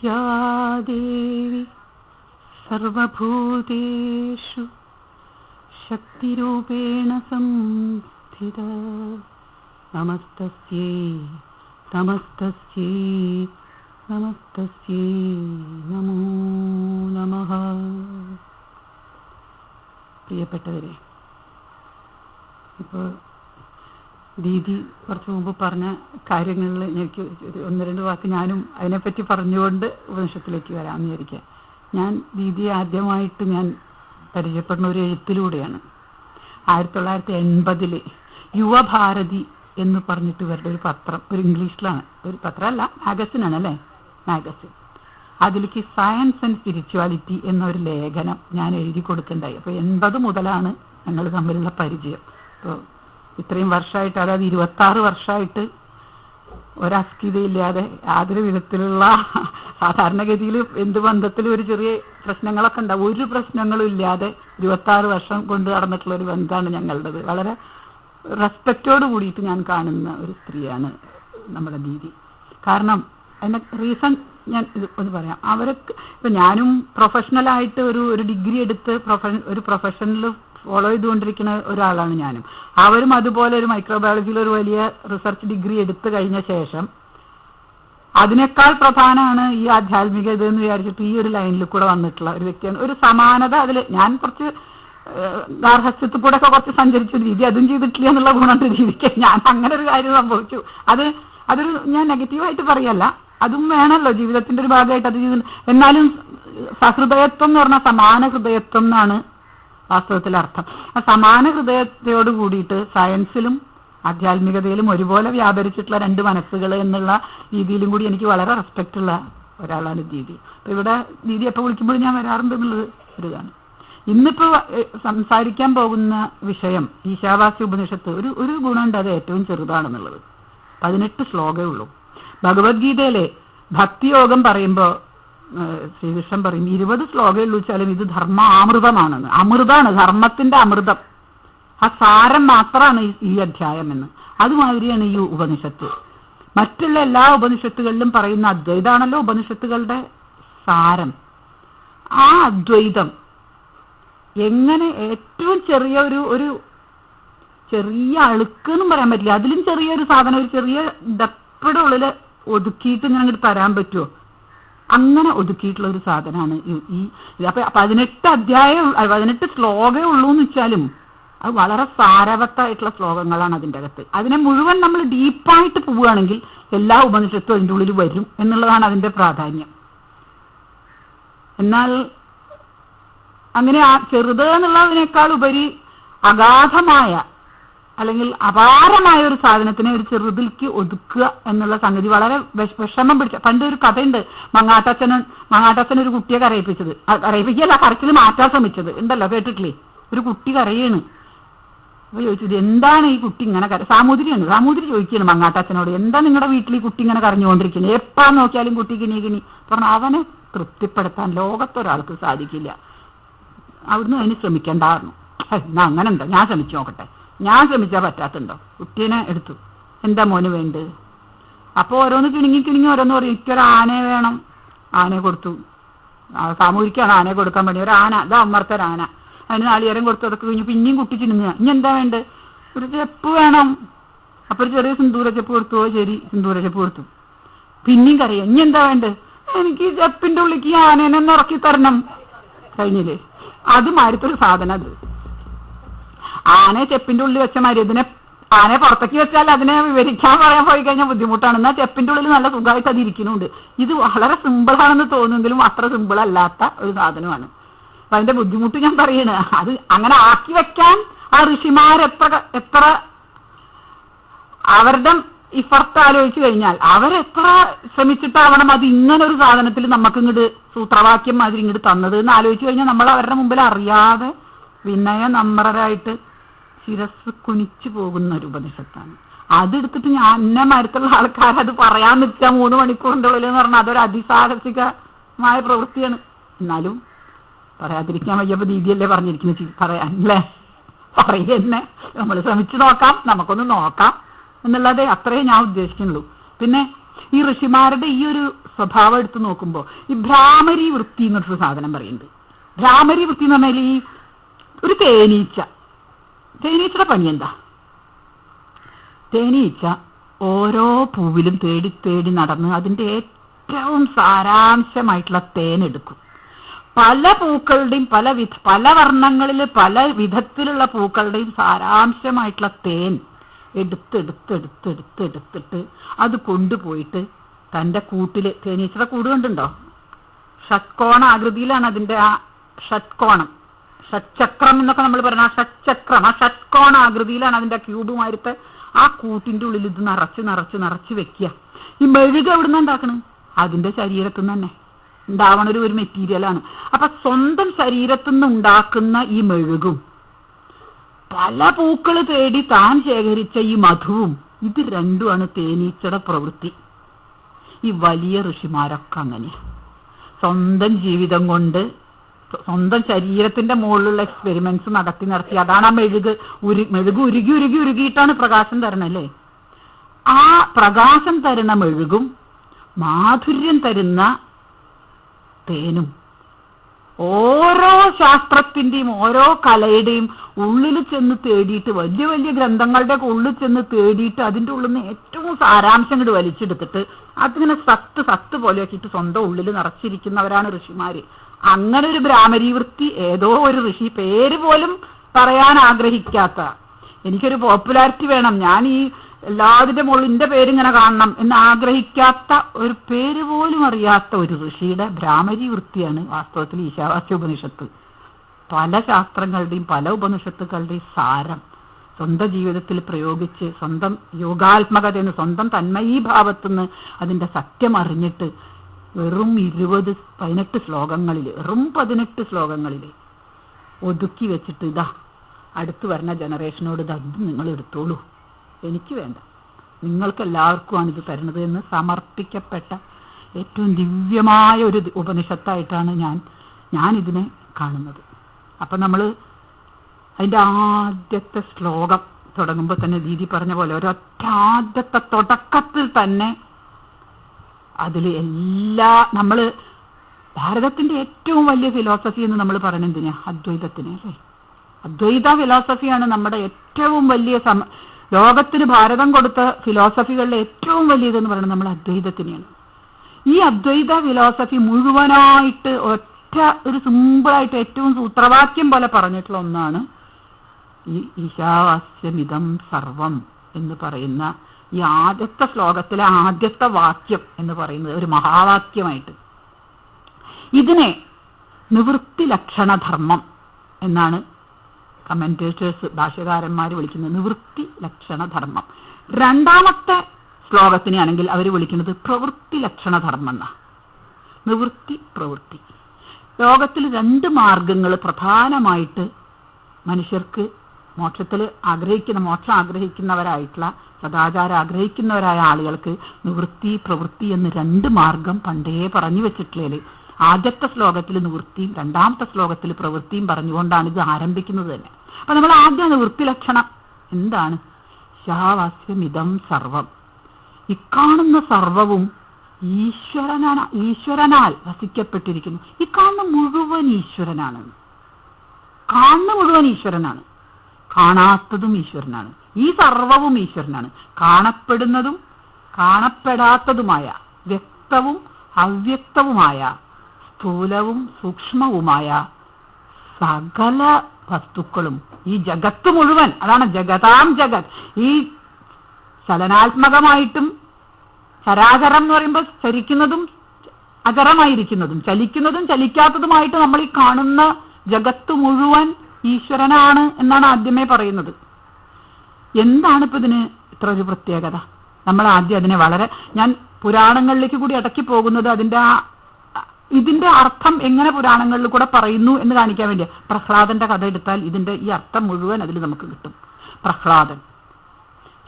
या देवी सर्वभूतेषु शक्तिरूपेण संस्थिता नमस्तस्यै नमस्तस्यै നമസ്തസ്യൈ നമോ നമഃ. പ്രിയപ്പെട്ടവരെ, ഇപ്പോൾ ദീദി കുറച്ച് മുമ്പ് പറഞ്ഞ കാര്യങ്ങളിൽ എനിക്ക് ഒന്ന് രണ്ട് വാക്ക് ഞാനും അതിനെപ്പറ്റി പറഞ്ഞുകൊണ്ട് ഉപനിഷത്തിലേക്ക് വരാമെന്ന് വിചാരിക്കുക. ഞാൻ ദീദിയെ ആദ്യമായിട്ട് ഞാൻ പരിചയപ്പെടുന്ന ഒരു എഴുത്തിലൂടെയാണ്. 1980 യുവഭാരതി എന്ന് പറഞ്ഞിട്ട് ഇവരുടെ ഒരു പത്രം, ഒരു ഇംഗ്ലീഷിലാണ്, ഒരു പത്രമല്ല മാഗസിനാണ് അല്ലേ, മാഗസിൻ. അതിലേക്ക് സയൻസ് ആൻഡ് സ്പിരിച്വാലിറ്റി എന്നൊരു ലേഖനം ഞാൻ എഴുതി കൊടുത്തിട്ടുണ്ടായി. അപ്പോൾ 80 മുതലാണ് ഞങ്ങൾ തമ്മിലുള്ള പരിചയം. അപ്പോൾ ഇത്രയും വർഷമായിട്ട്, അതായത് 26 വർഷമായിട്ട് ഒരസ്കിതയില്ലാതെ യാതൊരു വിധത്തിലുള്ള, സാധാരണഗതിയിൽ എന്ത് ബന്ധത്തിലും ഒരു ചെറിയ പ്രശ്നങ്ങളൊക്കെ ഉണ്ടാവും, ഒരു പ്രശ്നങ്ങളും ഇല്ലാതെ 26 വർഷം കൊണ്ട് നടന്നിട്ടുള്ള ഒരു ബന്ധമാണ് ഞങ്ങളുടേത്. വളരെ റെസ്പെക്റ്റോട് കൂടിയിട്ട് ഞാൻ കാണുന്ന ഒരു സ്ത്രീയാണ് നമ്മുടെ ദീദി. കാരണം അതിൻ്റെ റീസൺ ഞാൻ ഇത് ഒന്ന് പറയാം. അവർക്ക് ഇപ്പം ഞാനും പ്രൊഫഷണലായിട്ട് ഒരു ഡിഗ്രി എടുത്ത് ഒരു പ്രൊഫഷനിൽ ഫോളോ ചെയ്തുകൊണ്ടിരിക്കുന്ന ഒരാളാണ് ഞാനും. അവരും അതുപോലെ ഒരു മൈക്രോബയോളജിയിൽ ഒരു വലിയ റിസർച്ച് ഡിഗ്രി എടുത്തു കഴിഞ്ഞ ശേഷം അതിനേക്കാൾ പ്രധാനമാണ് ഈ ആധ്യാത്മികത എന്ന് വിചാരിച്ചിട്ട് ഈ ഒരു ലൈനിൽ കൂടെ വന്നിട്ടുള്ള ഒരു വ്യക്തിയാണ്. ഒരു സമാനത അതിൽ ഞാൻ കുറച്ച് ഗാർഹസ്ഥ്യത്തിൽ കൂടെ ഒക്കെ കുറച്ച് സഞ്ചരിച്ച രീതി അതും ചെയ്തിട്ടില്ല എന്നുള്ള ഗുണമുണ്ട് രീതിക്ക്. ഞാൻ അങ്ങനെ ഒരു കാര്യം സംഭവിച്ചു. അതൊരു ഞാൻ നെഗറ്റീവായിട്ട് പറയല്ല, അതും വേണമല്ലോ ജീവിതത്തിന്റെ ഒരു ഭാഗമായിട്ട് അത് ചെയ്തു. എന്നാലും സഹൃദയത്വം എന്ന് പറഞ്ഞാൽ സമാന ഹൃദയത്വം എന്നാണ് വാസ്തവത്തിൽ അർത്ഥം. ആ സമാന ഹൃദയത്തോട് കൂടിയിട്ട് സയൻസിലും ആധ്യാത്മികതയിലും ഒരുപോലെ വ്യാപരിച്ചിട്ടുള്ള രണ്ട് മനസ്സുകൾ എന്നുള്ള രീതിയിലും കൂടി എനിക്ക് വളരെ റെസ്പെക്റ്റ് ഉള്ള ഒരാളാണ് ദീദി. അപ്പൊ ഇവിടെ ദീദി എപ്പോൾ വിളിക്കുമ്പോഴും ഞാൻ വരാറുണ്ട് എന്നുള്ളത് ഒരു ഇതാണ്. ഇന്നിപ്പോ സംസാരിക്കാൻ പോകുന്ന വിഷയം ഈശാവാസ്യ ഉപനിഷത്ത്. ഒരു ഗുണമുണ്ട്, അത് ഏറ്റവും ചെറുതാണെന്നുള്ളത്. 18 ശ്ലോകമേ ഉള്ളൂ. ഭഗവത്ഗീതയിലെ ഭക്തിയോഗം പറയുമ്പോൾ ശ്രീകൃഷ്ണൻ പറയും 20 ശ്ലോകമേ ഉള്ളൂ വെച്ചാലും ഇത് ധർമ്മാമൃതമാണെന്ന്. അമൃതാണ്, ധർമ്മത്തിന്റെ അമൃതം. ആ സാരം മാത്രമാണ് ഈ അധ്യായം എന്ന്. അതുമാതിരിയാണ് ഈ ഉപനിഷത്ത്. മറ്റുള്ള എല്ലാ ഉപനിഷത്തുകളിലും പറയുന്ന അദ്വൈതാണല്ലോ ഉപനിഷത്തുകളുടെ സാരം. ആ അദ്വൈതം എങ്ങനെ ഏറ്റവും ചെറിയ ഒരു ചെറിയ അഴുക്കെന്നും പറയാൻ പറ്റില്ല, അതിലും ചെറിയൊരു സാധനം, ഒരു ചെറിയ ഡപ്പയുടെ ഉള്ളിൽ ഒതുക്കിയിട്ട് ഇങ്ങനെ അങ്ങോട്ട് തരാൻ പറ്റുമോ, അങ്ങനെ ഒതുക്കിയിട്ടുള്ള ഒരു സാധനമാണ് ഈ. അപ്പൊ 18 ശ്ലോകമേ ഉള്ളൂ എന്ന് വെച്ചാലും അത് വളരെ സാരവത്തായിട്ടുള്ള ശ്ലോകങ്ങളാണ് അതിൻ്റെ അകത്ത്. അതിനെ മുഴുവൻ നമ്മൾ ഡീപ്പായിട്ട് പോവുകയാണെങ്കിൽ എല്ലാ ഉപനിഷത്തും അതിൻ്റെ ഉള്ളിൽ വരും എന്നുള്ളതാണ് അതിൻ്റെ പ്രാധാന്യം. എന്നാൽ അങ്ങനെ ആ ചെറുത് എന്നുള്ളതിനേക്കാൾ ഉപരി അഗാധമായ അല്ലെങ്കിൽ അപാരമായ ഒരു സാധനത്തിനെ ഒരു ചെറുതിലേക്ക് ഒതുക്കുക എന്നുള്ള സംഗതി വളരെ വിഷമം പിടിച്ച. പണ്ടൊരു കഥയുണ്ട്, മങ്ങാട്ടച്ഛൻ ഒരു കുട്ടിയെ കരയിപ്പിക്കല്ല, കരച്ചിൽ മാറ്റാൻ ശ്രമിച്ചത് ഉണ്ടല്ലോ, കേട്ടിട്ടില്ലേ? ഒരു കുട്ടി കരയാണ്. അപ്പൊ ചോദിച്ചത് എന്താണ് ഈ കുട്ടി ഇങ്ങനെ സാമൂതിരി ചോദിക്കുകയാണ് മങ്ങാട്ടച്ഛനോട്, എന്താ നിങ്ങളുടെ വീട്ടിൽ ഈ കുട്ടി ഇങ്ങനെ കരഞ്ഞുകൊണ്ടിരിക്കുന്നത്, എപ്പാ നോക്കിയാലും കുട്ടി കിനി പറഞ്ഞ. അവനെ തൃപ്തിപ്പെടുത്താൻ ലോകത്തൊരാൾക്ക് സാധിക്കില്ല, അവിടുന്ന് അതിന് ശ്രമിക്കണ്ടായിരുന്നു. എന്നാ അങ്ങനെ ഉണ്ടോ, ഞാൻ ശ്രമിച്ചു നോക്കട്ടെ, ഞാൻ ശ്രമിച്ചാൽ പറ്റാത്തുണ്ടോ. കുട്ടീനെ എടുത്തു, എന്താ മോന് വേണ്ടത്? അപ്പോൾ ഓരോന്ന് കിണുങ്ങി ഓരോന്ന് പറയും, എനിക്കൊരു ആനയെ വേണം. ആനയെ കൊടുത്തു. സാമൂഹിക്കാണ് ആനയെ കൊടുക്കാൻ വേണ്ടി. ഒരു ആന, അതാ അമ്മർത്ത ആന. അതിന് നാളികേരം കൊടുത്തൊക്കെ കഴിഞ്ഞു. പിന്നെയും കുട്ടി ചിന്നുക, ഇനി എന്താ വേണ്ടത്? ഒരു ചെപ്പ് വേണം. അപ്പൊ ഒരു ചെറിയ സിന്ദൂര ചെപ്പ് കൊടുത്തു. ശരി, സിന്ദൂര ചെപ്പ് കൊടുത്തു. പിന്നെയും കരയാം, ഇനി എന്താ വേണ്ടത്? എനിക്ക് ചെപ്പിന്റെ ഉള്ളിക്ക് ആനേനെ ഒന്ന് ഇറക്കി തരണം. കഴിഞ്ഞില്ലേ? അത് മാരിത്തൊരു സാധനം. അത് ആനയെ ചെപ്പിന്റെ ഉള്ളിൽ വെച്ച മാതിരി ഇതിനെ ആനയെ പുറത്തേക്ക് വെച്ചാൽ അതിനെ വിവരിക്കാൻ പറയാൻ പോയി കഴിഞ്ഞാൽ ബുദ്ധിമുട്ടാണ്. എന്നാൽ ചെപ്പിന്റെ ഉള്ളിൽ നല്ല സുഖമായിട്ട് അത് ഇരിക്കുന്നുണ്ട്. ഇത് വളരെ സിമ്പിളാണെന്ന് തോന്നുമെങ്കിലും അത്ര സിമ്പിൾ അല്ലാത്ത ഒരു സാധനമാണ്. അപ്പൊ അതിന്റെ ബുദ്ധിമുട്ട് ഞാൻ പറയണ, അത് അങ്ങനെ ആക്കി വെക്കാൻ ആ ഋഷിമാരെത്ര അവരുടെ ഇഫർട്ട് ആലോചിച്ചു കഴിഞ്ഞാൽ അവരെത്ര ശ്രമിച്ചിട്ടാവണം അത് ഇങ്ങനെ ഒരു സാധനത്തിൽ നമുക്ക് ഇങ്ങോട്ട് സൂത്രവാക്യം മാതിരി ഇങ്ങോട്ട് തന്നത് എന്ന് ആലോചിച്ചു കഴിഞ്ഞാൽ നമ്മൾ അവരുടെ മുമ്പിൽ അറിയാതെ വിനയനമ്രരായിട്ട് ശിരസ് കുനിച്ചു പോകുന്ന ഒരു ഉപനിഷത്താണ്. അതെടുത്തിട്ട് ഞാൻ എന്നെ മരത്തുള്ള ആൾക്കാർ അത് പറയാൻ നിൽക്കുക 3 മണിക്കൂറിൻ്റെ ഉള്ളിൽ എന്ന് പറഞ്ഞാൽ അതൊരു അതിസാഹസികമായ പ്രവൃത്തിയാണ്. എന്നാലും പറയാതിരിക്കാൻ വയ്യപ്പോൾ ദീദിയല്ലേ പറഞ്ഞിരിക്കുന്നത് പറയാൻ അല്ലേ, പറയുന്നെ. നമ്മൾ ശ്രമിച്ചു നോക്കാം, നമുക്കൊന്ന് നോക്കാം എന്നുള്ളത് അത്രയേ ഞാൻ ഉദ്ദേശിക്കുന്നുള്ളൂ. പിന്നെ ഈ ഋഷിമാരുടെ ഈ ഒരു സ്വഭാവം എടുത്ത് നോക്കുമ്പോൾ ഈ ഭ്രാമരി വൃത്തി എന്നൊരു സാധനം പറയുന്നുണ്ട്. ഭ്രാമരി വൃത്തി എന്ന് പറഞ്ഞാൽ ഈ ഒരു തേനീച്ചയുടെ പണി എന്താ? തേനീച്ച ഓരോ പൂവിലും തേടി തേടി നടന്ന് അതിൻ്റെ ഏറ്റവും സാരാംശമായിട്ടുള്ള തേനെടുക്കും. പല പൂക്കളുടെയും പല വർണ്ണങ്ങളിൽ പല വിധത്തിലുള്ള പൂക്കളുടെയും സാരാംശമായിട്ടുള്ള തേൻ എടുത്തിട്ട് അത് കൊണ്ടുപോയിട്ട് തൻ്റെ കൂട്ടിൽ, തേനീച്ചയുടെ കൂട് കണ്ടുണ്ടോ? ഷട്കോണ ആകൃതിയിലാണ് അതിൻ്റെ ആ ഷട്കോണം, ഷട്ചക്രം എന്നൊക്കെ നമ്മൾ പറയുന്ന ആ ഷട്ചക്രം, ആ ഷട്കോണ ആകൃതിയിലാണ് അതിൻ്റെ ക്യൂബുമായിട്ട് ആ കൂട്ടിൻ്റെ ഉള്ളിൽ ഇത് നിറച്ച് വെക്കുക. ഈ മെഴുക് എവിടുന്ന ഉണ്ടാക്കണത്? അതിൻ്റെ ശരീരത്തിൽ നിന്ന് തന്നെ ഉണ്ടാവണ ഒരു മെറ്റീരിയലാണ്. അപ്പൊ സ്വന്തം ശരീരത്തിൽ നിന്ന് ഉണ്ടാക്കുന്ന ഈ മെഴുകും പല പൂക്കൾ തേടി താൻ ശേഖരിച്ച ഈ മധുവും, ഇത് രണ്ടുമാണ് തേനീച്ചയുടെ പ്രവൃത്തി. ഈ വലിയ ഋഷിമാരൊക്കെ അങ്ങനെയാ. സ്വന്തം ജീവിതം കൊണ്ട് സ്വന്തം ശരീരത്തിന്റെ മുകളിലുള്ള എക്സ്പെരിമെന്റ്സ് നടത്തി അതാണ് ആ മെഴുക് ഉരുകിയിട്ടാണ് പ്രകാശം തരണല്ലേ. ആ പ്രകാശം തരുന്ന മെഴുകും മാധുര്യം തരുന്ന തേനും ഓരോ ശാസ്ത്രത്തിന്റെയും ഓരോ കലയുടെയും ഉള്ളിൽ ചെന്ന് തേടിയിട്ട്, വലിയ വലിയ ഗ്രന്ഥങ്ങളുടെ ഒക്കെ ഉള്ളിൽ ചെന്ന് തേടിയിട്ട് അതിൻ്റെ ഉള്ളിൽ നിന്ന് ഏറ്റവും സാരാംശം ഇങ്ങോട്ട് വലിച്ചെടുത്തിട്ട് അതിങ്ങനെ സത്ത് പോലെ ആക്കിയിട്ട് സ്വന്തം ഉള്ളിൽ നിറച്ചിരിക്കുന്നവരാണ് ഋഷിമാര്. അങ്ങനെ ഒരു ബ്രാഹ്മരീ വൃത്തി ഏതോ ഒരു ഋഷി, പേര് പോലും പറയാൻ ആഗ്രഹിക്കാത്ത, എനിക്കൊരു പോപ്പുലാരിറ്റി വേണം, ഞാൻ ഈ എല്ലാതിൻ്റെ മുകളിൽ എൻ്റെ പേരിങ്ങനെ കാണണം എന്ന് ആഗ്രഹിക്കാത്ത, ഒരു പേര് പോലും അറിയാത്ത ഒരു ഋഷിയുടെ ബ്രാഹ്മരീ വൃത്തിയാണ് വാസ്തവത്തിൽ ഈശാവാസ്യ ഉപനിഷത്ത്. പല ശാസ്ത്രങ്ങളുടെയും പല ഉപനിഷത്തുക്കളുടെയും സാരം സ്വന്തം ജീവിതത്തിൽ പ്രയോഗിച്ച് സ്വന്തം യോഗാത്മകതയെന്ന്, സ്വന്തം തന്മയീഭാവത്തുനിന്ന് അതിൻ്റെ സത്യം അറിഞ്ഞിട്ട് വെറും 18 ശ്ലോകങ്ങളിൽ, വെറും 18 ശ്ലോകങ്ങളിൽ ഒതുക്കി വെച്ചിട്ട് ഇതാ അടുത്ത് വരുന്ന ജനറേഷനോട് ഇത് നിങ്ങൾ എടുത്തോളൂ, എനിക്ക് വേണ്ട, നിങ്ങൾക്കെല്ലാവർക്കുമാണ് ഇത് തരുന്നത് എന്ന് സമർപ്പിക്കപ്പെട്ട ഏറ്റവും ദിവ്യമായ ഒരു ഉപനിഷത്തായിട്ടാണ് ഞാനിതിനെ കാണുന്നത്. അപ്പം നമ്മൾ അതിൻ്റെ ആദ്യത്തെ ശ്ലോകം തുടങ്ങുമ്പോൾ തന്നെ ദീദി പറഞ്ഞ പോലെ ഒരൊറ്റ ആദ്യത്തെ തുടക്കത്തിൽ തന്നെ അതിൽ നമ്മൾ ഭാരതത്തിൻ്റെ ഏറ്റവും വലിയ ഫിലോസഫി എന്ന് നമ്മൾ പറയുന്നത് എന്തിനാ? അദ്വൈതത്തിന് അല്ലേ? അദ്വൈത ഫിലോസഫിയാണ് നമ്മുടെ ഏറ്റവും വലിയ ലോകത്തിന് ഭാരതം കൊടുത്ത ഫിലോസഫികളിലെ ഏറ്റവും വലിയതെന്ന് പറയുന്നത് നമ്മൾ അദ്വൈതത്തിനെയാണ്. ഈ അദ്വൈത ഫിലോസഫി മുഴുവനായിട്ട് ഒറ്റ ഒരു സിമ്പിളായിട്ട് ഏറ്റവും സൂത്രവാക്യം പോലെ പറഞ്ഞിട്ടുള്ള ഒന്നാണ് ഈ ഈശാവാസ്യമിതം സർവം എന്ന് പറയുന്ന ഈ ആദ്യത്തെ ശ്ലോകത്തിലെ ആദ്യത്തെ വാക്യം എന്ന് പറയുന്നത് ഒരു മഹാവാക്യമായിട്ട്. ഇതിനെ നിവൃത്തി ലക്ഷണധർമ്മം എന്നാണ് കമന്റേറ്റേഴ്സ്, ഭാഷ്യകാരന്മാർ വിളിക്കുന്നത്, നിവൃത്തി ലക്ഷണധർമ്മം. രണ്ടാമത്തെ ശ്ലോകത്തിനെ ആണെങ്കിൽ അവർ വിളിക്കുന്നത് പ്രവൃത്തി ലക്ഷണധർമ്മം എന്നാ. നിവൃത്തി, പ്രവൃത്തി. ലോകത്തിൽ 2 മാർഗങ്ങൾ പ്രധാനമായിട്ട് മനുഷ്യർക്ക് മോക്ഷം ആഗ്രഹിക്കുന്നവരായിട്ടുള്ള, സദാചാരം ആഗ്രഹിക്കുന്നവരായ ആളുകൾക്ക് നിവൃത്തി, പ്രവൃത്തി എന്ന് 2 മാർഗം പണ്ടേ പറഞ്ഞു വെച്ചിട്ടില്ലേ. ആദ്യത്തെ ശ്ലോകത്തിൽ നിവൃത്തിയും രണ്ടാമത്തെ ശ്ലോകത്തിൽ പ്രവൃത്തിയും പറഞ്ഞുകൊണ്ടാണ് ഇത് ആരംഭിക്കുന്നത് തന്നെ. അപ്പൊ നമ്മൾ ആദ്യം നിവൃത്തി ലക്ഷണം എന്താണ്? ഈശാവാസ്യമിതം സർവം. ഇക്കാണുന്ന സർവവും ഈശ്വരനാൽ വസിക്കപ്പെട്ടിരിക്കുന്നു. ഈ കാണുന്ന മുഴുവൻ ഈശ്വരനാണ്. കാണാത്തതും ഈശ്വരനാണ്. ഈ സർവവും ഈശ്വരനാണ്. കാണപ്പെടുന്നതും കാണപ്പെടാത്തതുമായ, വ്യക്തവും അവ്യക്തവുമായ, സ്ഥൂലവും സൂക്ഷ്മവുമായ സകല വസ്തുക്കളും, ഈ ജഗത്ത് മുഴുവൻ, അതാണ് ജഗതാം ജഗത്. ഈ ചലനാത്മകമായിട്ടും ചരാചരം എന്ന് പറയുമ്പോൾ ചരിക്കുന്നതും അചരമായിരിക്കുന്നതും ചലിക്കുന്നതും ചലിക്കാത്തതുമായിട്ട് നമ്മൾ ഈ കാണുന്ന ജഗത്ത് മുഴുവൻ ഈശ്വരനാണ് എന്നാണ് ആദ്യമേ പറയുന്നത്. എന്താണ് ഇപ്പൊ ഇതിന് ഇത്ര ഒരു പ്രത്യേകത? നമ്മൾ ആദ്യം അതിനെ ഞാൻ പുരാണങ്ങളിലേക്ക് കൂടി ഇടയ്ക്ക് പോകുന്നത് ഇതിന്റെ അർത്ഥം എങ്ങനെ പുരാണങ്ങളിൽ കൂടെ പറയുന്നു എന്ന് കാണിക്കാൻ വേണ്ടിയാ. പ്രഹ്ലാദന്റെ കഥ എടുത്താൽ ഇതിന്റെ ഈ അർത്ഥം മുഴുവൻ അതിൽ നമുക്ക് കിട്ടും. പ്രഹ്ലാദൻ,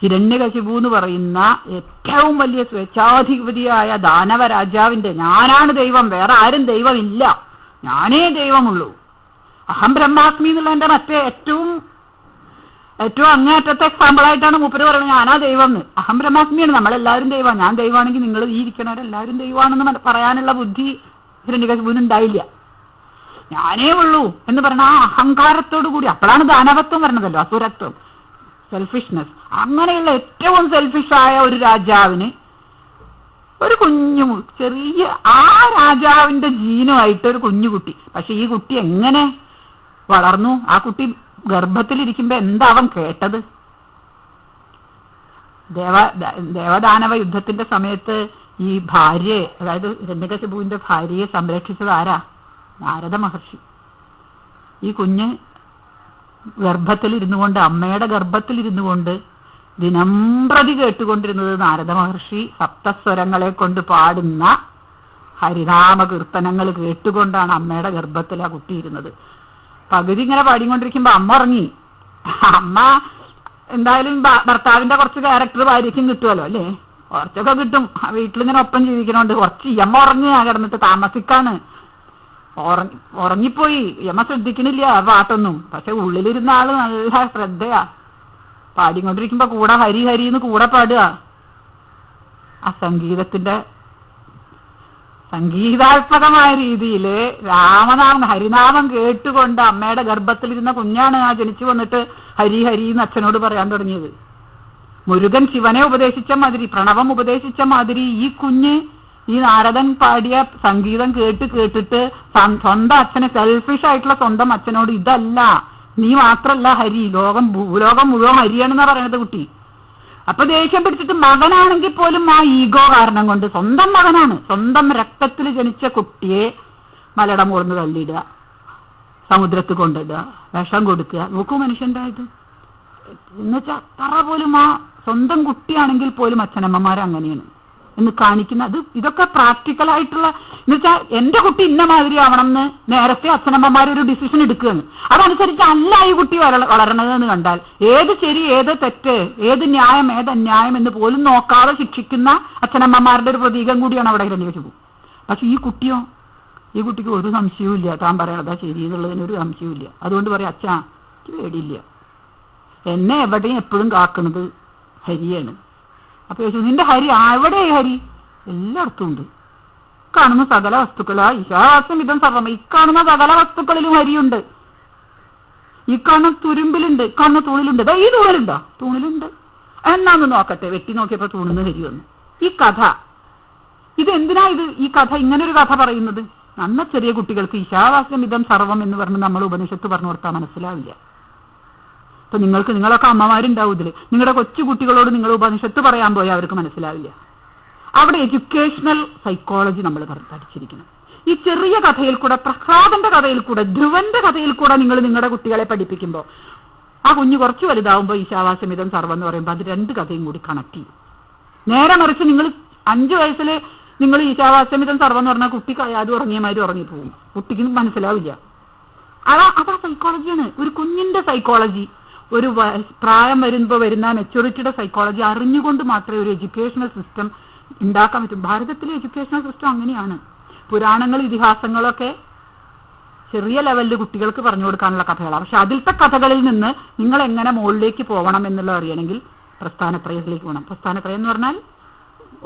ഹിരണ്യകശിപു എന്ന് പറയുന്ന ഏറ്റവും വലിയ സ്വേച്ഛാധിപതിയായ ദാനവ രാജാവിന്റെ, ഞാനാണ് ദൈവം, വേറെ ആരും ദൈവമില്ല, ഞാനേ ദൈവമുള്ളൂ, അഹം ബ്രഹ്മാസ്മി എന്നുള്ള എൻ്റെ മറ്റേ ഏറ്റവും ഏറ്റവും അങ്ങേറ്റത്തെ എക്സാമ്പിളായിട്ടാണ് മൂപ്പര് പറയുന്നത് ഞാനാ ദൈവം എന്ന്. അഹം ബ്രഹ്മാസ്മിയാണ്, നമ്മളെല്ലാവരും ദൈവമാണ്. ഞാൻ ദൈവമാണെങ്കിൽ നിങ്ങൾ ഈ ഇരിക്കണവരെല്ലാവരും ദൈവമാണെന്ന് പറയാനുള്ള ബുദ്ധി ഹിരണ്യകശിപുവിന് ഉണ്ടായില്ല. ഞാനേ ഉള്ളൂ എന്ന് പറഞ്ഞ ആ അഹങ്കാരത്തോടു കൂടി, അപ്പോഴാണ് ദാനവത്വം വരണതല്ലോ, അസുരത്വം, സെൽഫിഷ്നെസ്. അങ്ങനെയുള്ള ഏറ്റവും സെൽഫിഷായ ഒരു രാജാവിന് ഒരു കുഞ്ഞു ചെറിയ ആ രാജാവിന്റെ ജീനുമായിട്ട് ഒരു കുഞ്ഞുകുട്ടി. പക്ഷെ ഈ കുട്ടി എങ്ങനെ വളർന്നു? ആ കുട്ടി ഗർഭത്തിലിരിക്കുമ്പോ എന്താ അവൻ കേട്ടത്? ദേവദാനവ യുദ്ധത്തിന്റെ സമയത്ത് ഈ ഭാര്യയെ, അതായത് ഹിരണ്യകശിപുവിന്റെ ഭാര്യയെ സംരക്ഷിച്ചത് ആരാ? നാരദ മഹർഷി. ഈ കുഞ്ഞ് ഗർഭത്തിലിരുന്നു കൊണ്ട്, അമ്മയുടെ ഗർഭത്തിലിരുന്നു കൊണ്ട് ദിനംപ്രതി കേട്ടുകൊണ്ടിരുന്നത് നാരദ മഹർഷി സപ്തസ്വരങ്ങളെ കൊണ്ട് പാടുന്ന ഹരിനാമ കീർത്തനങ്ങൾ കേട്ടുകൊണ്ടാണ് അമ്മയുടെ ഗർഭത്തിൽ ആ കുട്ടി ഇരുന്നത്. പകുതി ഇങ്ങനെ പാടിക്കൊണ്ടിരിക്കുമ്പോ അമ്മ ഉറങ്ങി. അമ്മ എന്തായാലും ഭർത്താവിന്റെ കുറച്ച് ക്യാരക്ടർ ഭാര്യയ്ക്കും കിട്ടുമല്ലോ അല്ലേ, കുറച്ചൊക്കെ കിട്ടും. വീട്ടിലിങ്ങനെ ഒപ്പം ജീവിക്കണോണ്ട് കുറച്ച് യമ്മ ഉറങ്ങുക, കിടന്നിട്ട് താമസിക്കാണ്. ഉറങ്ങിപ്പോയി, യമ്മ ശ്രദ്ധിക്കണില്ല ആ പാട്ടൊന്നും. പക്ഷെ ഉള്ളിലിരുന്ന ആള് നല്ല ശ്രദ്ധയാ. പാടിക്കൊണ്ടിരിക്കുമ്പോ കൂടെ ഹരി ഹരി എന്ന് കൂടെ പാടുക. ആ സംഗീതാത്മകമായ രീതിയിൽ രാമനാമം ഹരിനാമം കേട്ടുകൊണ്ട് അമ്മയുടെ ഗർഭത്തിലിരുന്ന കുഞ്ഞാണ് ആ ജനിച്ചു വന്നിട്ട് ഹരി ഹരി എന്ന് അച്ഛനോട് പറയാൻ തുടങ്ങിയത്. മുരുകൻ ശിവനെ ഉപദേശിച്ച മാതിരി, പ്രണവം ഉപദേശിച്ച മാതിരി ഈ കുഞ്ഞ് ഈ നാരദൻ പാടിയ സംഗീതം കേട്ടിട്ട് സ്വന്തം അച്ഛനെ, സെൽഫിഷ് ആയിട്ടുള്ള സ്വന്തം അച്ഛനോട് ഇതല്ല, നീ മാത്രല്ല ഹരി, ഭൂലോകം മുഴുവൻ ഹരിയാണെന്നാ പറയണത് കുട്ടി. അപ്പൊ ദേഷ്യം പിടിച്ചിട്ട് മകനാണെങ്കിൽ പോലും ആ ഈഗോ കാരണം കൊണ്ട്, സ്വന്തം മകനാണ്, സ്വന്തം രക്തത്തിൽ ജനിച്ച കുട്ടിയെ മലയുടെ മുറിന്ന് തള്ളിയിടുക, സമുദ്രത്തിൽ കൊണ്ടിടുക, വിഷം കൊടുക്കുക. നോക്കൂ മനുഷ്യന്റെ ഇത്. എന്നുവെച്ചാൽ അത്ര പോലും ആ സ്വന്തം കുട്ടിയാണെങ്കിൽ പോലും അച്ഛനമ്മമാർ അങ്ങനെയാണ് എന്ന് കാണിക്കുന്ന അത്. ഇതൊക്കെ പ്രാക്ടിക്കലായിട്ടുള്ള, എന്നുവെച്ചാൽ എന്റെ കുട്ടി ഇന്ന മാതിരി ആവണം എന്ന് നേരത്തെ അച്ഛനമ്മമാരൊരു ഡിസിഷൻ എടുക്കുകയാണ്. അതനുസരിച്ച് അല്ല ഈ കുട്ടി വളരണതെന്ന് കണ്ടാൽ ഏത് ശരി ഏത് തെറ്റ്, ഏത് ന്യായം ഏത് അന്യായം എന്ന് പോലും നോക്കാതെ ശിക്ഷിക്കുന്ന അച്ഛനമ്മമാരുടെ ഒരു പ്രതീകം കൂടിയാണ് അവിടെ ഹിരണ്യകശിപു. പക്ഷെ ഈ കുട്ടിയോ, ഈ കുട്ടിക്ക് ഒരു സംശയവും ഇല്ല, താൻ പറയണതാ ശരി എന്നുള്ളതിന് ഒരു സംശയവും ഇല്ല. അതുകൊണ്ട് പറയാം, അച്ഛാ എനിക്ക് പേടിയില്ല, എന്നെ എവിടെയും എപ്പോഴും കാക്കുന്നത് ഹരിയാണ്. അപ്പൊ ചോദിച്ചു, നിന്റെ ഹരി എവിടെ? ഹരി എല്ലായിടത്തും ഉണ്ട്. കാണുന്ന സകല വസ്തുക്കളാ ഈശാവാസ്യം ഇതം സർവം. ഈ കാണുന്ന സകല വസ്തുക്കളിലും ഹരിയുണ്ട്. ഈ കാണുന്ന തുരുമ്പിലുണ്ട്, കാണുന്ന തൂണിലുണ്ട്. ഈ തൂണിലുണ്ടോ? തൂണിലുണ്ട്. എന്നാന്ന് നോക്കട്ടെ. വെട്ടി നോക്കിയപ്പോ തൂണിന്ന് ഹരി വന്നു. ഈ കഥ ഇതെന്തിനാ ഈ കഥ, ഇങ്ങനൊരു കഥ പറയുന്നത്? നന്ന ചെറിയ കുട്ടികൾക്ക് ഈശാവാസ്യം ഇതം സർവം എന്ന് പറഞ്ഞ് നമ്മൾ ഉപനിഷത്ത് പറഞ്ഞു കൊടുത്താൽ മനസ്സിലാവില്ല. ഇപ്പൊ നിങ്ങളൊക്കെ അമ്മമാരുണ്ടാവും ഇതില്. നിങ്ങളുടെ കൊച്ചു കുട്ടികളോട് നിങ്ങൾ ഉപനിഷത്ത് പറയാൻ പോയാൽ അവർക്ക് മനസ്സിലാവില്ല. അവിടെ എഡ്യൂക്കേഷണൽ സൈക്കോളജി നമ്മൾ പഠിച്ചിരിക്കണം. ഈ ചെറിയ കഥയിൽ കൂടെ, പ്രഹ്ലാദന്റെ കഥയിൽ കൂടെ, ധ്രുവന്റെ കഥയിൽ കൂടെ നിങ്ങൾ നിങ്ങളുടെ കുട്ടികളെ പഠിപ്പിക്കുമ്പോൾ ആ കുഞ്ഞ് കുറച്ച് വലുതാവുമ്പോൾ ഈശാവാസ്യം ഇതം സർവം എന്ന് പറയുമ്പോൾ അത് രണ്ട് കഥയും കൂടി കണക്ട് ചെയ്യും. നേരെ മറിച്ച് നിങ്ങൾ 5 വയസ്സിൽ നിങ്ങൾ ഈശാവാസ്യം ഇതം സർവം എന്ന് പറഞ്ഞാൽ കുട്ടി അത് ഉറങ്ങിയമാതിരി ഉറങ്ങിപ്പോകും, കുട്ടിക്ക് മനസ്സിലാവില്ല. അതാ സൈക്കോളജിയാണ്, ഒരു കുഞ്ഞിന്റെ സൈക്കോളജി. ഒരു പ്രായം വരുമ്പോൾ വരുന്ന മെച്യൂരിറ്റിയുടെ സൈക്കോളജി അറിഞ്ഞുകൊണ്ട് മാത്രമേ ഒരു എഡ്യൂക്കേഷണൽ സിസ്റ്റം ഉണ്ടാക്കാൻ പറ്റും. ഭാരതത്തിലെ എഡ്യൂക്കേഷണൽ സിസ്റ്റം അങ്ങനെയാണ്. പുരാണങ്ങൾ ഇതിഹാസങ്ങളൊക്കെ ചെറിയ ലെവലിൽ കുട്ടികൾക്ക് പറഞ്ഞു കൊടുക്കാനുള്ള കഥകളാണ്. പക്ഷെ അതിലത്തെ കഥകളിൽ നിന്ന് നിങ്ങൾ എങ്ങനെ മുകളിലേക്ക് പോകണം എന്നുള്ളത് അറിയണമെങ്കിൽ പ്രസ്ഥാനത്രയത്തിലേക്ക് പോകണം. പ്രസ്ഥാനത്രയം എന്ന് പറഞ്ഞാൽ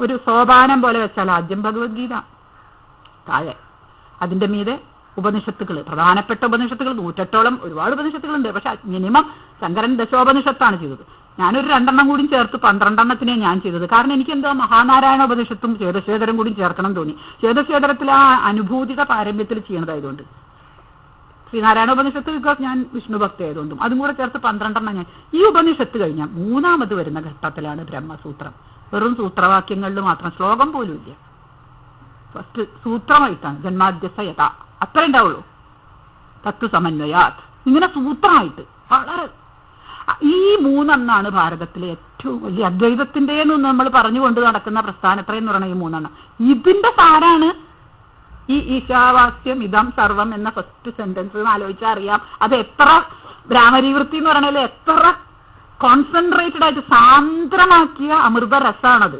ഒരു സോപാനം പോലെ വെച്ചാൽ ആദ്യം ഭഗവത്ഗീത, താഴെ അതിൻ്റെ മീതെ ഉപനിഷത്തുകൾ, പ്രധാനപ്പെട്ട ഉപനിഷത്തുകൾ 108ഓളം ഒരുപാട് ഉപനിഷത്തുകളുണ്ട്. പക്ഷെ മിനിമം ശങ്കരൻ ദശോപനിഷത്താണ് ചെയ്തത്. ഞാനൊരു 2 കൂടി ചേർത്ത് 12 ഞാൻ ചെയ്തത്. കാരണം എനിക്ക് എന്താ മഹാനാരായണ ഉപനിഷത്തും ചേതശേഖരം കൂടി ചേർക്കണം തോന്നി. ചേതശേഖരത്തിൽ ആ അനുഭൂതിയുടെ പാരമ്യത്തിൽ ചെയ്യണതായതുകൊണ്ട്, ശ്രീനാരായണ ഉപനിഷത്ത് ബിക്കോസ് ഞാൻ വിഷ്ണു ഭക്തി ആയതുകൊണ്ടും അതും കൂടെ ചേർത്ത് 12 ഞാൻ. ഈ ഉപനിഷത്ത് കഴിഞ്ഞാൽ 3ാമത് വരുന്ന ഘട്ടത്തിലാണ് ബ്രഹ്മസൂത്രം. വെറും സൂത്രവാക്യങ്ങളിൽ മാത്രം, ശ്ലോകം പോലും ഇല്ല. ഫസ്റ്റ് സൂത്രമായിട്ടാണ് ജന്മാദ്യസ യഥ, അത്ര ഉണ്ടാവുള്ളൂ. തത്വ സമന്വയാത്, ഇങ്ങനെ സൂത്രമായിട്ട് വളരെ. ഈ 3 ഭാരതത്തിലെ ഏറ്റവും വലിയ അദ്വൈതത്തിൻ്റെന്ന് നമ്മൾ പറഞ്ഞുകൊണ്ട് നടക്കുന്ന പ്രസ്ഥാനത്ര എന്ന് പറയുന്ന ഈ 3. ഇതിന്റെ സാരാണ് ഈ ഈശാവാസ്യം ഇതം സർവം എന്ന ഫസ്റ്റ് സെന്റൻസ്. ആലോചിച്ചാൽ അറിയാം അത് എത്ര ബ്രാഹ്മരീവൃത്തി എന്ന് പറഞ്ഞാൽ എത്ര കോൺസെൻട്രേറ്റഡ് ആയിട്ട് സാന്ദ്രമാക്കിയ അമൃതരസാണത്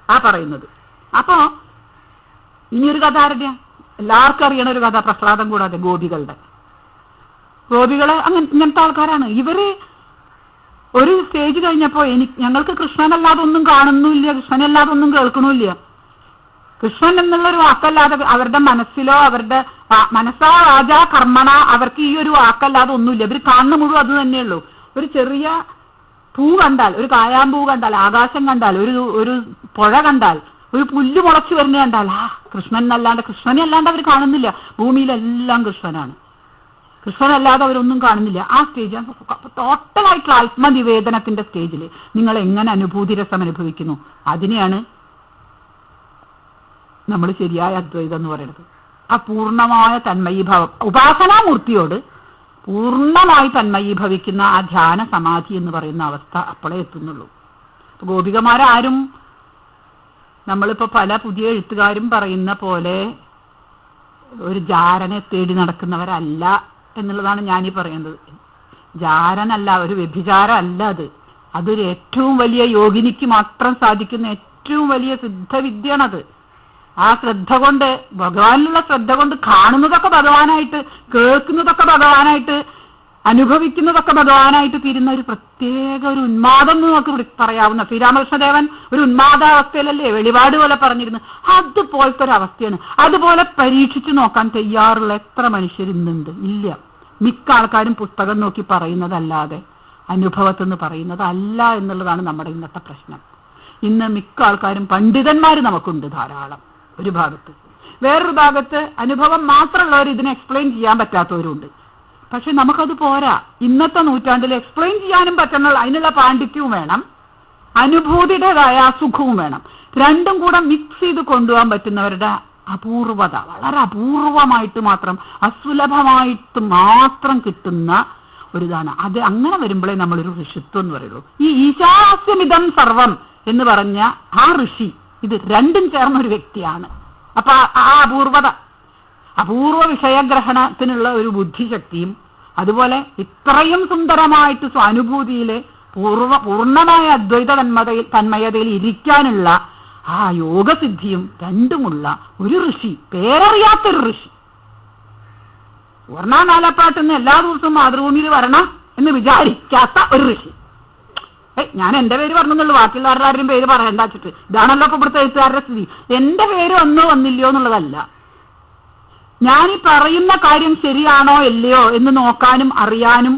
ആ പറയുന്നത്. അപ്പോ ഇനിയൊരു കഥ ആരുടെ? എല്ലാവർക്കും അറിയണ ഒരു കഥ, പ്രഹ്ലാദം കൂടാതെ ഗോപികളുടെ. ഗോപികളെ ഇങ്ങനത്തെ ആൾക്കാരാണ് ഇവര്. ഒരു സ്റ്റേജ് കഴിഞ്ഞപ്പോ ഞങ്ങൾക്ക് കൃഷ്ണനല്ലാതെ ഒന്നും കാണുന്നുമില്ല, കൃഷ്ണനല്ലാതെ ഒന്നും കേൾക്കണമില്ല. കൃഷ്ണൻ എന്നുള്ളൊരു വാക്കല്ലാതെ അവരുടെ മനസ്സിലോ അവരുടെ മനസ്സാ വാചാ കർമ്മണ അവർക്ക് ഈ ഒരു വാക്കല്ലാതെ ഒന്നുമില്ല. ഇവർ കാണുന്ന മുഴുവൻ അത് തന്നെയുള്ളൂ. ഒരു ചെറിയ പൂ കണ്ടാൽ, ഒരു കായാമ്പൂ കണ്ടാൽ, ആകാശം കണ്ടാൽ, ഒരു പുഴ കണ്ടാൽ, ഒരു പുല്ല് മുളച്ചു വരുന്ന കണ്ടാൽ കൃഷ്ണനെ അല്ലാണ്ട് അവർ കാണുന്നില്ല. ഭൂമിയിലെല്ലാം കൃഷ്ണനാണ്. കൃഷ്ണനല്ലാതെ അവരൊന്നും കാണുന്നില്ല. ആ സ്റ്റേജ് ടോട്ടലായിട്ടുള്ള ആത്മനിവേദനത്തിന്റെ സ്റ്റേജിൽ നിങ്ങൾ എങ്ങനെ അനുഭൂതി രസം അനുഭവിക്കുന്നു, അതിനെയാണ് നമ്മൾ ശരിയായ അദ്വൈതം എന്ന് പറയുന്നത്. ആ പൂർണ്ണമായ തന്മയീഭാവം, ഉപാസനാമൂർത്തിയോട് പൂർണ്ണമായി തന്മയീഭവിക്കുന്ന ആ ധ്യാന സമാധി എന്ന് പറയുന്ന അവസ്ഥ അപ്പോഴേ എത്തുന്നുള്ളൂ. ഗോപികമാരാരും നമ്മളിപ്പോ പല പുതിയ എഴുത്തുകാരും പറയുന്ന പോലെ ഒരു ജാരനെ തേടി നടക്കുന്നവരല്ല എന്നുള്ളതാണ് ഞാനീ പറയുന്നത്. ജാരനല്ല, ഒരു വ്യഭിചാരമല്ല അത്. അതൊരു ഏറ്റവും വലിയ യോഗിനിക്ക് മാത്രം സാധിക്കുന്ന ഏറ്റവും വലിയ സിദ്ധവിദ്യയാണത്. ആ ശ്രദ്ധ കൊണ്ട്, ഭഗവാനിലുള്ള ശ്രദ്ധ കൊണ്ട് കാണുന്നതൊക്കെ ഭഗവാനായിട്ട്, കേൾക്കുന്നതൊക്കെ ഭഗവാനായിട്ട്, അനുഭവിക്കുന്നതൊക്കെ ഭഗവാനായിട്ട് തീരുന്ന ഒരു പ്രത്യേക ഒരു ഉന്മാദം എന്ന് നമുക്ക് പറയാവുന്ന. ശ്രീരാമകൃഷ്ണദേവൻ ഒരു ഉന്മാദാവസ്ഥയിലല്ലേ വെളിപാട് പോലെ പറഞ്ഞിരുന്നു. അതുപോലത്തെ ഒരു അവസ്ഥയാണ്. അതുപോലെ പരീക്ഷിച്ചു നോക്കാൻ തയ്യാറുള്ള എത്ര മനുഷ്യർ ഇന്നുണ്ട്? ഇല്ല. മിക്ക ആൾക്കാരും പുസ്തകം നോക്കി പറയുന്നതല്ലാതെ അനുഭവത്തെന്ന് പറയുന്നതല്ല എന്നുള്ളതാണ് നമ്മുടെ ഇന്നത്തെ പ്രശ്നം. ഇന്ന് മിക്ക ആൾക്കാരും പണ്ഡിതന്മാർ നമുക്കുണ്ട് ധാരാളം ഒരു ഭാഗത്ത്. വേറൊരു ഭാഗത്ത് അനുഭവം മാത്രമുള്ളവർ ഇതിനെ എക്സ്പ്ലെയിൻ ചെയ്യാൻ പറ്റാത്തവരുണ്ട്. പക്ഷെ നമുക്കത് പോരാ. ഇന്നത്തെ നൂറ്റാണ്ടിൽ എക്സ്പ്ലെയിൻ ചെയ്യാനും പറ്റുന്ന അതിനുള്ള പാണ്ഡിത്യവും വേണം, അനുഭൂതിയുടേതായ സുഖവും വേണം. രണ്ടും കൂടെ മിക്സ് ചെയ്ത് കൊണ്ടുപോകാൻ പറ്റുന്നവരുടെ അപൂർവത, വളരെ അപൂർവമായിട്ട് മാത്രം, അസുലഭമായിട്ട് മാത്രം കിട്ടുന്ന ഒരിതാണ് അത്. അങ്ങനെ വരുമ്പോഴേ നമ്മളൊരു ഋഷിത്വം എന്ന് പറയുള്ളൂ. ഈ ഈശാസ്യമിതം സർവം എന്ന് പറഞ്ഞ ആ ഋഷി, ഇത് രണ്ടും ചേർന്ന ഒരു വ്യക്തിയാണ്. അപ്പൊ ആ അപൂർവ വിഷയഗ്രഹണത്തിനുള്ള ഒരു ബുദ്ധിശക്തിയും, അതുപോലെ ഇത്രയും സുന്ദരമായിട്ട് സ്വാനുഭൂതിയിലെ പൂർണ്ണമായ അദ്വൈത തന്മയതയിൽ ഇരിക്കാനുള്ള ആ യോഗസിദ്ധിയും രണ്ടുമുള്ള ഒരു ഋഷി, പേരറിയാത്തൊരു ഋഷി. വർണ്ണ നാലപ്പാട്ടെന്ന് എല്ലാ ദിവസവും മാതൃഭൂമിയിൽ വരണം എന്ന് വിചാരിക്കാത്ത ഒരു ഋഷി. ഞാൻ എന്റെ പേര് പറഞ്ഞെന്നുള്ളൂ, ബാക്കിയുള്ളവരുടെ ആരുടെയും പേര് പറയണ്ട വെച്ചിട്ട്. ഇതാണല്ലോ ഇപ്പൊ ഇവിടുത്തെ എഴുത്തുകാരുടെ സ്ഥിതി. എന്റെ പേര് വന്നില്ലയോ എന്നുള്ളതല്ല, ഞാനീ പറയുന്ന കാര്യം ശരിയാണോ ഇല്ലയോ എന്ന് നോക്കാനും അറിയാനും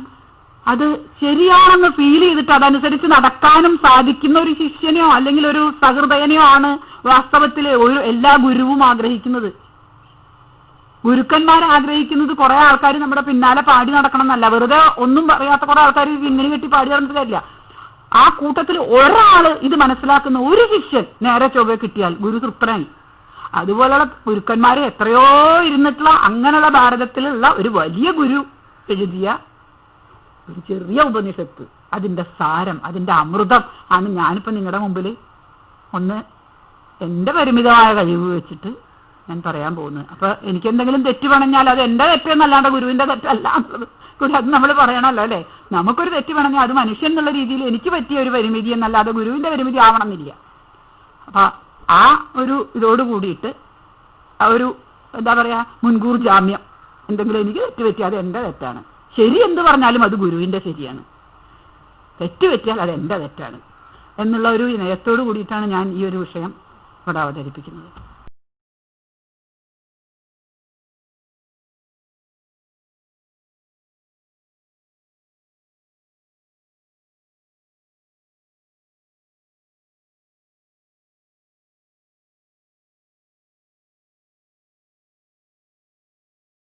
അത് ശരിയാണെന്ന് ഫീൽ ചെയ്തിട്ട് അതനുസരിച്ച് നടക്കാനും സാധിക്കുന്ന ഒരു ശിഷ്യനെയോ അല്ലെങ്കിൽ ഒരു സഹൃദയനെയോ ആണ് വാസ്തവത്തിൽ എല്ലാ ഗുരുവും ആഗ്രഹിക്കുന്നത്. ഗുരുക്കന്മാർ ആഗ്രഹിക്കുന്നത് കുറെ ആൾക്കാർ നമ്മുടെ പിന്നാലെ പാടി നടക്കണം എന്നല്ല, വെറുതെ ഒന്നും പറയാത്ത കുറെ ആൾക്കാർ പിന്നിൽ കെട്ടി പാടി നടന്നിട്ട് കാര്യമില്ല. ആ കൂട്ടത്തിൽ ഒരാള് ഇത് മനസ്സിലാക്കുന്ന ഒരു ശിഷ്യൻ നേരെ ചൊവ്വ കിട്ടിയാൽ ഗുരു തൃപ്തനായി. അതുപോലുള്ള ഗുരുക്കന്മാര് എത്രയോ ഇരുന്നിട്ടുള്ള അങ്ങനെയുള്ള ഭാരതത്തിലുള്ള ഒരു വലിയ ഗുരു എഴുതിയ ഒരു ചെറിയ ഉപനിഷത്ത്, അതിന്റെ സാരം, അതിന്റെ അമൃതം ആണ് ഞാനിപ്പോ നിങ്ങളുടെ മുമ്പിൽ ഒന്ന് എന്റെ പരിമിതമായ കഴിവ് വെച്ചിട്ട് ഞാൻ പറയാൻ പോകുന്നത്. അപ്പൊ എനിക്കെന്തെങ്കിലും തെറ്റ് പണഞ്ഞാൽ അത് എന്റെ തെറ്റെന്നല്ലാണ്ട് ഗുരുവിന്റെ തെറ്റല്ല എന്നുള്ളത് കൂടി അത് നമ്മൾ പറയണമല്ലോ അല്ലെ. നമുക്കൊരു തെറ്റ് പണഞ്ഞാൽ അത് മനുഷ്യൻ എന്നുള്ള രീതിയിൽ എനിക്ക് പറ്റിയ ഒരു പരിമിതി എന്നല്ലാതെ ഗുരുവിന്റെ പരിമിതി ആവണമെന്നില്ല. അപ്പൊ ആ ഒരു ഇതോട് കൂടിയിട്ട് ആ ഒരു എന്താ പറയാ മുൻകൂർ ജാമ്യം, എന്തെങ്കിലും എനിക്ക് തെറ്റ് പറ്റിയാൽ അത് എന്റെ തെറ്റാണ്, ശരി എന്ത് പറഞ്ഞാലും അത് ഗുരുവിന്റെ ശരിയാണ്, തെറ്റ് പറ്റിയാൽ അത് എന്റെ തെറ്റാണ് എന്നുള്ള ഒരു നയത്തോട് കൂടിയിട്ടാണ് ഞാൻ ഈ ഒരു വിഷയം ഇവിടെ അവതരിപ്പിക്കുന്നത്.